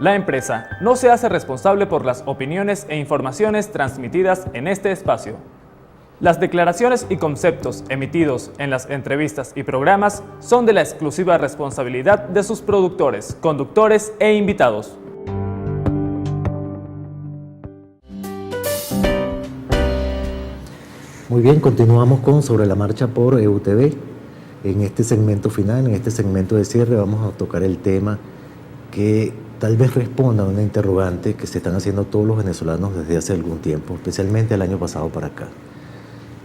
La empresa no se hace responsable por las opiniones e informaciones transmitidas en este espacio. Las declaraciones y conceptos emitidos en las entrevistas y programas son de la exclusiva responsabilidad de sus productores, conductores e invitados. Muy bien, continuamos con Sobre la Marcha por EUTV. En este segmento final, en este segmento de cierre, vamos a tocar el tema que tal vez responda a una interrogante que se están haciendo todos los venezolanos desde hace algún tiempo, especialmente el año pasado para acá.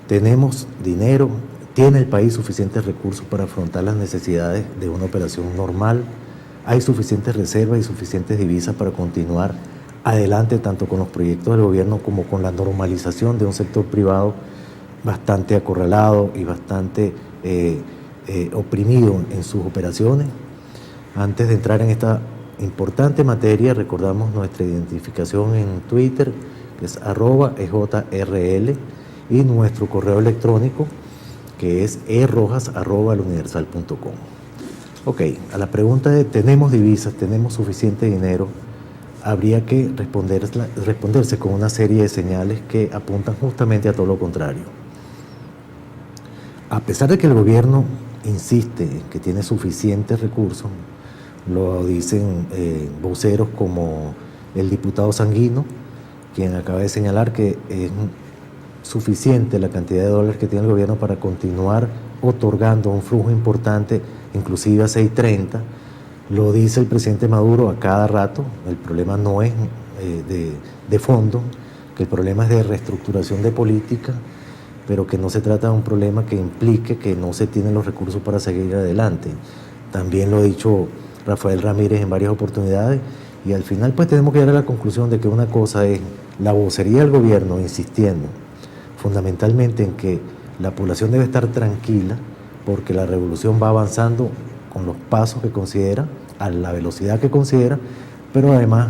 ¿Tenemos dinero? ¿Tiene el país suficientes recursos para afrontar las necesidades de una operación normal? ¿Hay suficientes reservas y suficientes divisas para continuar adelante tanto con los proyectos del gobierno como con la normalización de un sector privado bastante acorralado y bastante oprimido en sus operaciones? Antes de entrar en esta importante materia, recordamos nuestra identificación en Twitter, que es @EJRL, y nuestro correo electrónico, que es erojas@eluniversal.com. Ok, a la pregunta de ¿tenemos divisas, tenemos suficiente dinero? Habría que responderse con una serie de señales que apuntan justamente a todo lo contrario. A pesar de que el gobierno insiste en que tiene suficientes recursos, lo dicen voceros como el diputado Sanguino, quien acaba de señalar que es suficiente la cantidad de dólares que tiene el gobierno para continuar otorgando un flujo importante, inclusive a 6.30. Lo dice el presidente Maduro a cada rato. El problema no es de fondo, que el problema es de reestructuración de política, pero que no se trata de un problema que implique que no se tienen los recursos para seguir adelante. También lo ha dicho Rafael Ramírez en varias oportunidades, y al final pues tenemos que llegar a la conclusión de que una cosa es la vocería del gobierno insistiendo fundamentalmente en que la población debe estar tranquila porque la revolución va avanzando con los pasos que considera, a la velocidad que considera, pero además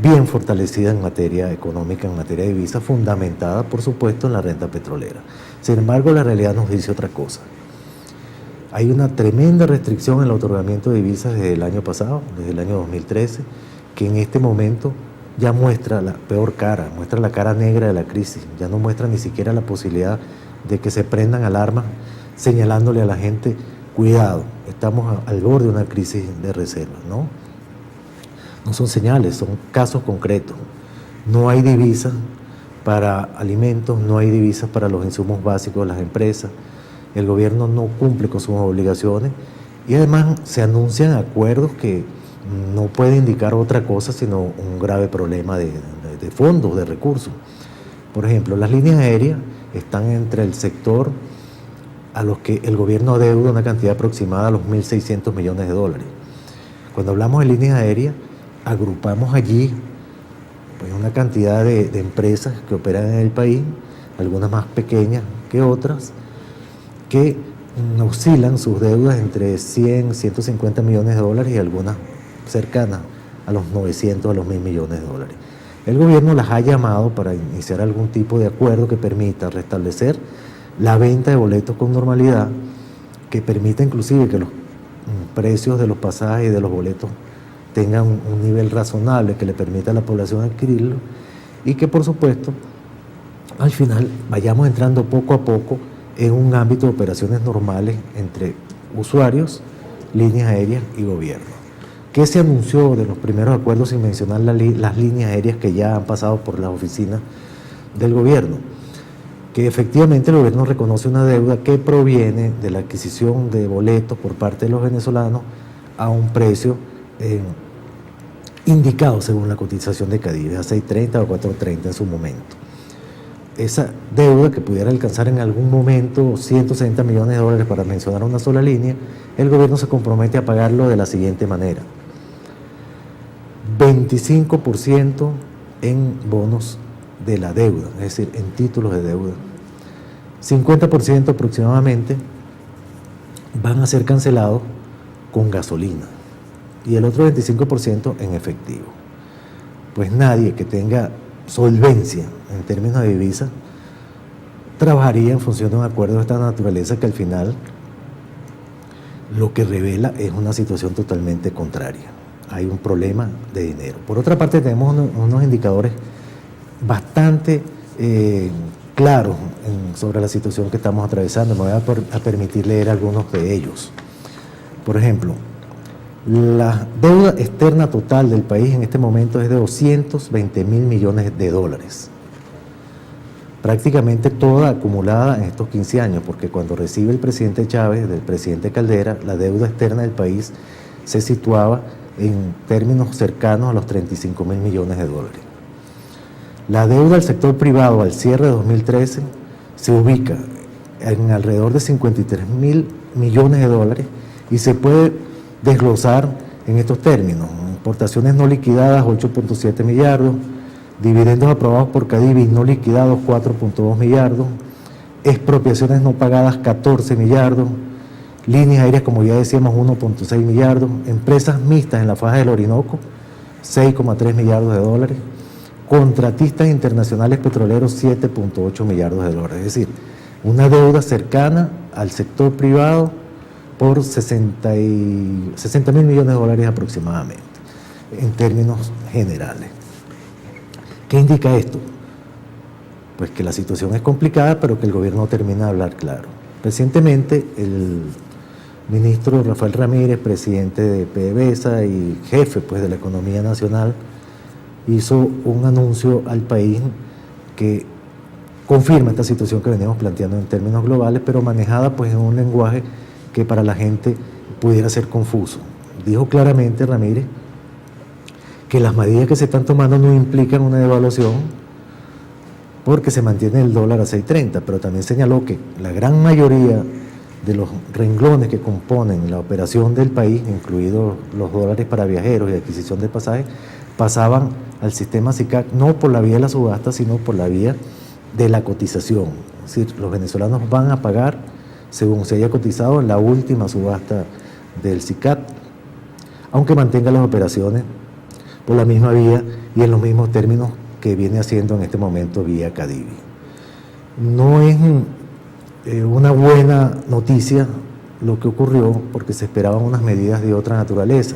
bien fortalecida en materia económica, en materia de divisas, fundamentada por supuesto en la renta petrolera. Sin embargo, la realidad nos dice otra cosa. Hay una tremenda restricción en el otorgamiento de divisas desde el año pasado, desde el año 2013, que en este momento ya muestra la peor cara, muestra la cara negra de la crisis, ya no muestra ni siquiera la posibilidad de que se prendan alarmas señalándole a la gente, cuidado, estamos al borde de una crisis de reservas, ¿no? No son señales, son casos concretos. No hay divisas para alimentos, no hay divisas para los insumos básicos de las empresas, el gobierno no cumple con sus obligaciones y además se anuncian acuerdos que no puede indicar otra cosa sino un grave problema de fondos, de recursos. Por ejemplo, las líneas aéreas están entre el sector a los que el gobierno adeuda una cantidad aproximada a los 1.600 millones de dólares. Cuando hablamos de líneas aéreas, agrupamos allí pues, una cantidad de empresas que operan en el país, algunas más pequeñas que otras, que oscilan sus deudas entre 100, 150 millones de dólares y algunas cercanas a los 900, a los 1.000 millones de dólares. El gobierno las ha llamado para iniciar algún tipo de acuerdo que permita restablecer la venta de boletos con normalidad, que permita inclusive que los precios de los pasajes y de los boletos tengan un nivel razonable que le permita a la población adquirirlo y que por supuesto al final vayamos entrando poco a poco en un ámbito de operaciones normales entre usuarios, líneas aéreas y gobierno. ¿Qué se anunció de los primeros acuerdos sin mencionar las líneas aéreas que ya han pasado por las oficinas del gobierno? Que efectivamente el gobierno reconoce una deuda que proviene de la adquisición de boletos por parte de los venezolanos a un precio indicado según la cotización de Cadive, a 6.30 o 4.30 en su momento. Esa deuda que pudiera alcanzar en algún momento 160 millones de dólares para mencionar una sola línea, el gobierno se compromete a pagarlo de la siguiente manera: 25% en bonos de la deuda, es decir, en títulos de deuda. 50% aproximadamente van a ser cancelados con gasolina y el otro 25% en efectivo. Pues nadie que tenga solvencia en términos de divisas trabajaría en función de un acuerdo de esta naturaleza que al final lo que revela es una situación totalmente contraria. hay un problema de dinero. Por otra parte, tenemos unos indicadores bastante claros sobre la situación que estamos atravesando. Me voy a permitir leer algunos de ellos. Por ejemplo, la deuda externa total del país en este momento es de 220.000 millones de dólares. Prácticamente toda acumulada en estos 15 años, porque cuando recibe el presidente Chávez del presidente Caldera, la deuda externa del país se situaba en términos cercanos a los 35.000 millones de dólares. La deuda del sector privado al cierre de 2013 se ubica en alrededor de 53.000 millones de dólares y se puede desglosar en estos términos: importaciones no liquidadas 8.7 millardos, dividendos aprobados por Cadivi no liquidados 4.2 millardos, expropiaciones no pagadas 14 millardos, líneas aéreas, como ya decíamos, 1.6 millardos, empresas mixtas en la faja del Orinoco, 6.3 millardos de dólares, contratistas internacionales petroleros, 7.8 millardos de dólares. Es decir, una deuda cercana al sector privado por 60.000 millones de dólares aproximadamente, en términos generales. ¿Qué indica esto? Pues que la situación es complicada, pero que el gobierno no termina de hablar claro. Recientemente, el ministro Rafael Ramírez, presidente de PDVSA y jefe pues, de la economía nacional, hizo un anuncio al país que confirma esta situación que veníamos planteando en términos globales, pero manejada pues, en un lenguaje que para la gente pudiera ser confuso. Dijo claramente Ramírez que las medidas que se están tomando no implican una devaluación porque se mantiene el dólar a 6.30, pero también señaló que la gran mayoría de los renglones que componen la operación del país, incluidos los dólares para viajeros y adquisición de pasajes, pasaban al sistema SICAC no por la vía de la subasta, sino por la vía de la cotización. Es decir, los venezolanos van a pagar según se haya cotizado en la última subasta del SICAC, aunque mantenga las operaciones por la misma vía y en los mismos términos que viene haciendo en este momento vía Cadivi. No es una buena noticia lo que ocurrió porque se esperaban unas medidas de otra naturaleza.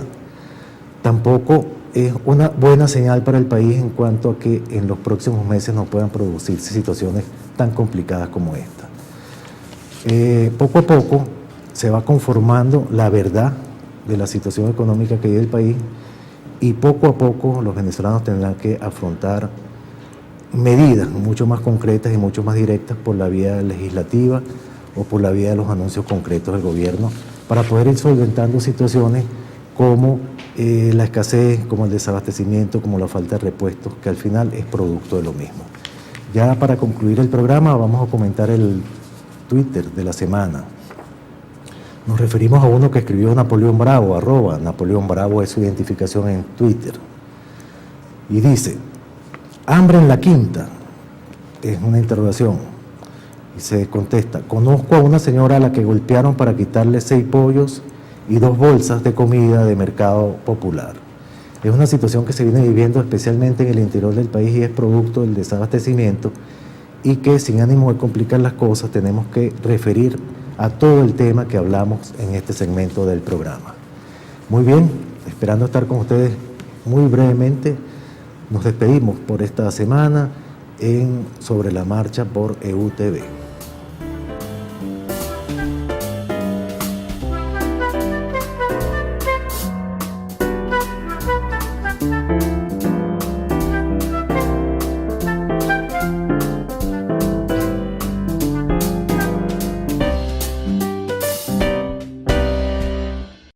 Tampoco es una buena señal para el país en cuanto a que en los próximos meses no puedan producirse situaciones tan complicadas como esta. Poco a poco se va conformando la verdad de la situación económica que vive el país y poco a poco los venezolanos tendrán que afrontar medidas mucho más concretas y mucho más directas por la vía legislativa o por la vía de los anuncios concretos del gobierno para poder ir solventando situaciones como la escasez, como el desabastecimiento, como la falta de repuestos, que al final es producto de lo mismo. Ya para concluir el programa vamos a comentar el Twitter de la semana. Nos referimos a uno que escribió Napoleón Bravo, @ Napoleón Bravo es su identificación en Twitter. Y dice: hambre en la quinta, es una interrogación. Y se contesta: conozco a una señora a la que golpearon para quitarle 6 pollos y 2 bolsas de comida de Mercado Popular. Es una situación que se viene viviendo especialmente en el interior del país y es producto del desabastecimiento y que, sin ánimo de complicar las cosas, tenemos que referir a todo el tema que hablamos en este segmento del programa. Muy bien, esperando estar con ustedes muy brevemente, nos despedimos por esta semana en Sobre la Marcha por EUTV.